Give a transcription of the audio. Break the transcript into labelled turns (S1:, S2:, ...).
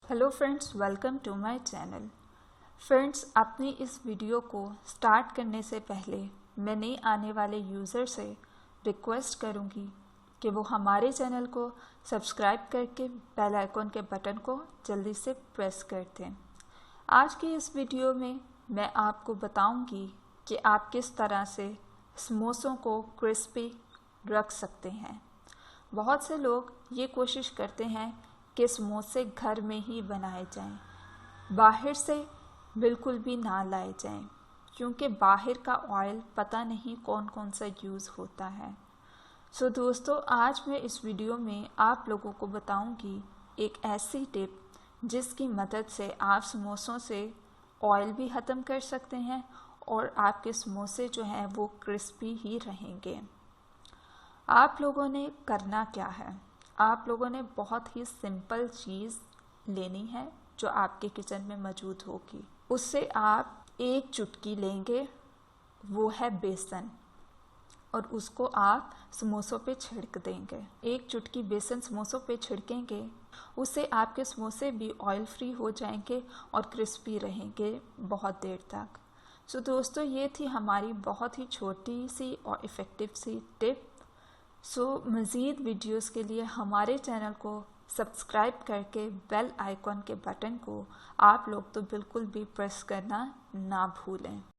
S1: Hello friends, welcome to my channel. Friends, अपनी इस video को स्टार्ट करने से पहले मैं नए आने वाले यूज़र से रिक्वेस्ट करूंगी कि वो हमारे चैनल को सब्सक्राइब करके बेल आइकॉन के बटन को जल्दी से प्रेस कर दें। आज की इस वीडियो में मैं आपको बताऊंगी कि आप किस तरह से समोसों को क्रिस्पी रख सकते हैं। बहुत से लोग ये कोशिश करते हैं कि समोसे घर में ही बनाए जाएं, बाहर से बिल्कुल भी ना लाए जाएं, क्योंकि बाहर का ऑयल पता नहीं कौन कौन सा यूज़ होता है। सो दोस्तों, आज मैं इस वीडियो में आप लोगों को बताऊंगी एक ऐसी टिप जिसकी मदद से आप समोसों से ऑयल भी ख़त्म कर सकते हैं और आपके समोसे जो हैं वो क्रिस्पी ही रहेंगे। आप लोगों ने करना क्या है, आप लोगों ने बहुत ही सिंपल चीज़ लेनी है जो आपके किचन में मौजूद होगी। उससे आप एक चुटकी लेंगे, वो है बेसन, और उसको आप समोसों पे छिड़क देंगे। एक चुटकी बेसन समोसों पे छिड़केंगे, उससे आपके समोसे भी ऑयल फ्री हो जाएंगे और क्रिस्पी रहेंगे बहुत देर तक। सो दोस्तों, ये थी हमारी बहुत ही छोटी सी और इफ़ेक्टिव सी टिप। मज़ीद वीडियोस के लिए हमारे चैनल को सब्सक्राइब करके बेल आइकॉन के बटन को आप लोग तो बिल्कुल भी प्रेस करना ना भूलें।